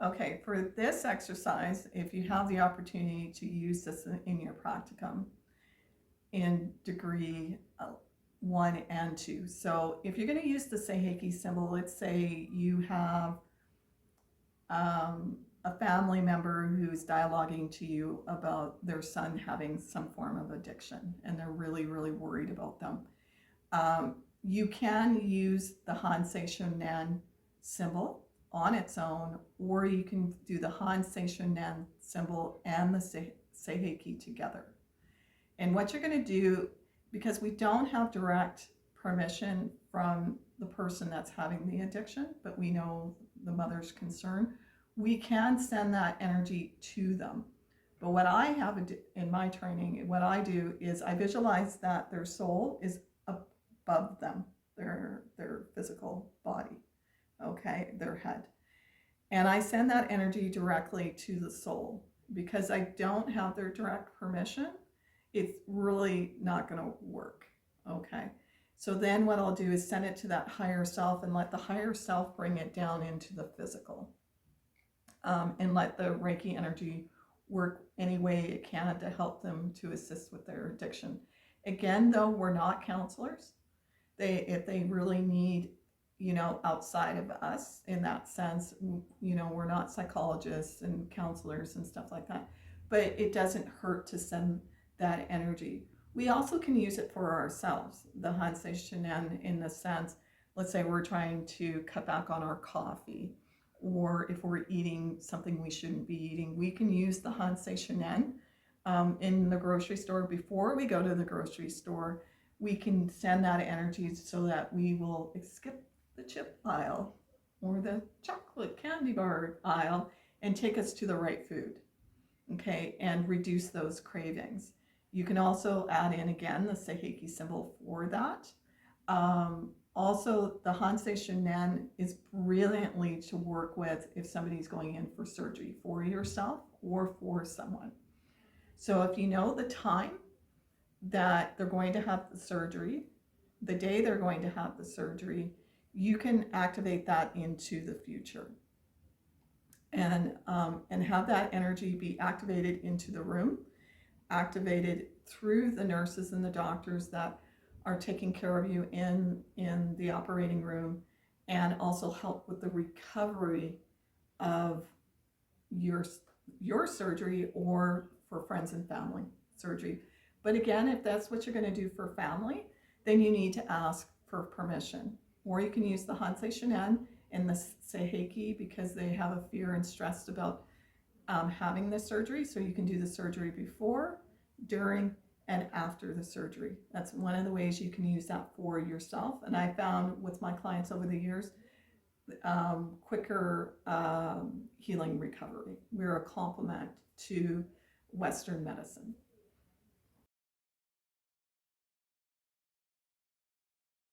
Okay, for this exercise, if you have the opportunity to use this in your practicum in degree 1 and 2. So if you're going to use the Seiheki symbol, let's say you have a family member who's dialoguing to you about their son having some form of addiction and they're really, really worried about them. You can use the Hansei Shonen symbol on its own, or you can do the Hansei Shonen symbol and the Seiheki together. And what you're going to do, because we don't have direct permission from the person that's having the addiction, but we know the mother's concern, we can send that energy to them. But what I have in my training, what I do is I visualize that their soul is above them, their physical body, okay, their head. And I send that energy directly to the soul. Because I don't have their direct permission, it's really not going to work, okay? So then what I'll do is send it to that higher self and let the higher self bring it down into the physical, and let the Reiki energy work any way it can to help them to assist with their addiction. Again, though, we're not counselors. If they really need, outside of us in that sense, we're not psychologists and counselors and stuff like that. But it doesn't hurt to send that energy. We also can use it for ourselves, the Hansei Shonen, in the sense, let's say we're trying to cut back on our coffee, or if we're eating something we shouldn't be eating, we can use the Hansei Shonen in the grocery store. Before we go to the grocery store, we can send that energy so that we will skip the chip aisle or the chocolate candy bar aisle and take us to the right food, okay, and reduce those cravings. You can also add in again the Seiheki symbol for that. Also, the Hansei Shonen is brilliantly to work with if somebody's going in for surgery for yourself or for someone. So if you know the time that they're going to have the surgery, the day they're going to have the surgery, you can activate that into the future and have that energy be activated into the room, activated through the nurses and the doctors that are taking care of you in the operating room, and also help with the recovery of your surgery, or for friends and family surgery. But again, if that's what you're going to do for family, then you need to ask for permission. Or you can use the Hansei Shonen and the Seiheki because they have a fear and stress about having the surgery. So you can do the surgery before, during, and after the surgery. That's one of the ways you can use that for yourself. And I found with my clients over the years, quicker healing recovery. We're a complement to Western medicine.